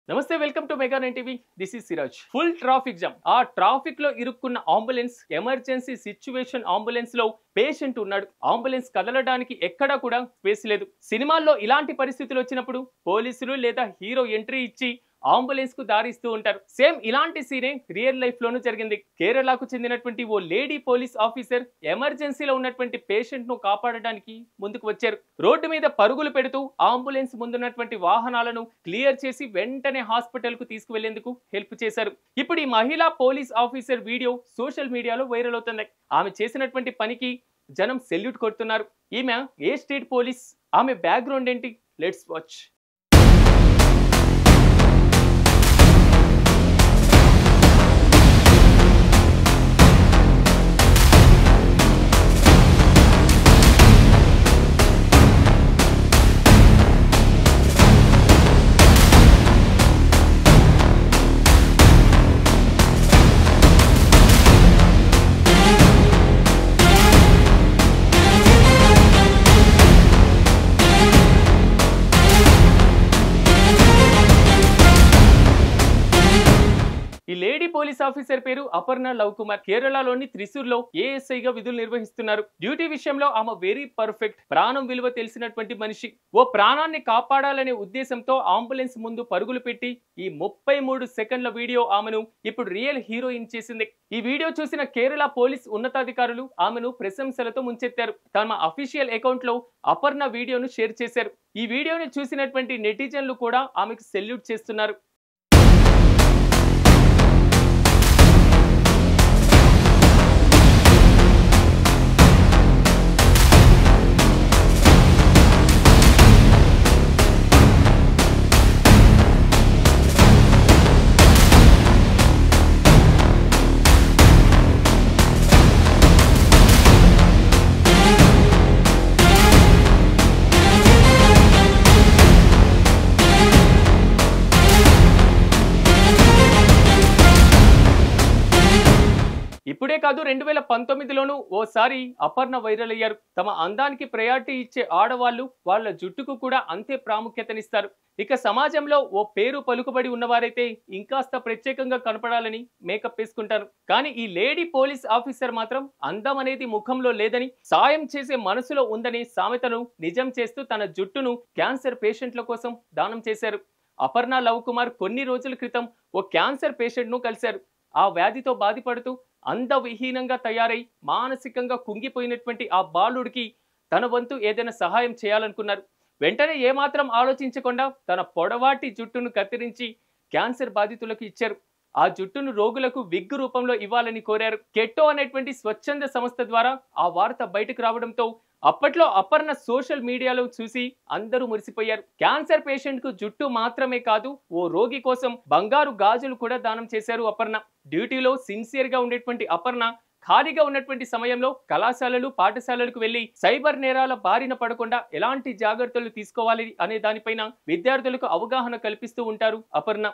నమస్తే welcome to mega 9 TV this is Siraj. Full traffic jam. ఆ traffic లో ఇరుక్కున్న అంబులెన్స్, ఎమర్జెన్సీ సిచ్యువేషన్ అంబులెన్స్ లో పేషెంట్ ఉన్నాడు. అంబులెన్స్ కదలడానికి ఎక్కడా కూడా స్పేస్ లేదు. సినిమాల్లో ఇలాంటి పరిస్థితులు వచ్చినప్పుడు పోలీసులు లేదా హీరో ఎంట్రీ ఇచ్చి అంబులెన్స్ కు దారిస్తూ ఉంటారు. సేమ్ ఇలాంటి సీనే రియల్ లైఫ్ లోనూ జరిగింది. కేరళకు చెందినటువంటి ఓ లేడీ పోలీస్ ఆఫీసర్ ఎమర్జెన్సీలో ఉన్నటువంటి పేషెంట్ ను కాపాడడానికి ముందుకు వచ్చారు. రోడ్డు మీద పరుగులు పెడుతూ అంబులెన్స్ ముందున్నటువంటి వాహనాలను క్లియర్ చేసి వెంటనే హాస్పిటల్ కు తీసుకువెళ్లేందుకు హెల్ప్ చేశారు. ఇప్పుడు ఈ మహిళా పోలీస్ ఆఫీసర్ వీడియో సోషల్ మీడియాలో వైరల్ అవుతుంది. ఆమె చేసినటువంటి పనికి జనం సెల్యూట్ కొడుతున్నారు. ఈమె ఏ స్టేట్ పోలీస్, ఆమె బ్యాక్గ్రౌండ్ ఏంటి, లెట్స్ వాచ్. ఈ లేడీ పోలీస్ ఆఫీసర్ పేరు అపర్ణ లవ్ కుమార్. కేరళలోని త్రిశూర్లో ఏఎస్ఐగా విధులు నిర్వహిస్తున్నారు. డ్యూటీ విషయంలో ఆమె వెరీ పర్ఫెక్ట్. ప్రాణం విలువ తెలిసినటువంటి మనిషి. ఓ ప్రాణాన్ని కాపాడాలనే ఉద్దేశంతో అంబులెన్స్ ముందు పరుగులు పెట్టి ఈ 33 సెకండ్ల వీడియో ఆమెను ఇప్పుడు రియల్ హీరోయిన్ చేసింది. ఈ వీడియో చూసిన కేరళ పోలీస్ ఉన్నతాధికారులు ఆమెను ప్రశంసలతో ముంచెత్తారు. తమ అఫీషియల్ అకౌంట్ లో అపర్ణ వీడియోను షేర్ చేశారు. ఈ వీడియోని చూసినటువంటి నెటిజన్లు కూడా ఆమెకు సెల్యూట్ చేస్తున్నారు. ఇప్పుడే కాదు, 2019లోనూ ఓసారి అపర్ణ వైరల్ అయ్యారు. తమ అందానికి ప్రయారిటీ ఇచ్చే ఆడవాళ్లు వాళ్ళ జుట్టుకు కూడా అంతే ప్రాముఖ్యతనిస్తారు. ఇక సమాజంలో ఓ పేరు పలుకుబడి ఉన్నవారైతే ఇంకాస్త ప్రత్యేకంగా కనపడాలని మేకప్ వేసుకుంటారు. కానీ ఈ లేడీ పోలీస్ ఆఫీసర్ మాత్రం అందం అనేది ముఖంలో లేదని, సాయం చేసే మనసులో ఉందని సామెతను నిజం చేస్తూ తన జుట్టును క్యాన్సర్ పేషెంట్ల కోసం దానం చేశారు. అపర్ణ లవ్ కుమార్ కొన్ని రోజుల క్రితం ఓ క్యాన్సర్ పేషెంట్ ను కలిశారు. ఆ వ్యాధితో బాధపడుతూ అందవిహీనంగా తయారై మానసికంగా కుంగిపోయినటువంటి ఆ బాలుడికి తన వంతు ఏదైనా సహాయం చేయాలనుకున్నారు. వెంటనే ఏమాత్రం ఆలోచించకుండా తన పొడవాటి జుట్టును కత్తిరించి క్యాన్సర్ బాధితులకు ఇచ్చారు. ఆ జుట్టును రోగులకు విగ్ రూపంలో ఇవ్వాలని కోరారు. కెట్టో అనేటువంటి స్వచ్ఛంద సంస్థ ద్వారా ఆ వార్త బయటకు రావడంతో అప్పట్లో అపర్ణ సోషల్ మీడియాలో చూసి అందరూ మురిసిపోయారు. క్యాన్సర్ పేషెంట్ కు జుట్టు మాత్రమే కాదు, ఓ రోగి కోసం బంగారు గాజులు కూడా దానం చేశారు అపర్ణ. డ్యూటీలో సిన్సియర్ గా ఉండేటువంటి అపర్ణ ఖాళీగా ఉన్నటువంటి సమయంలో కళాశాలలు, పాఠశాలలకు వెళ్లి సైబర్ నేరాల బారిన పడకుండా ఎలాంటి జాగ్రత్తలు తీసుకోవాలి అనే దానిపైన విద్యార్థులకు అవగాహన కల్పిస్తూ ఉంటారు అపర్ణ.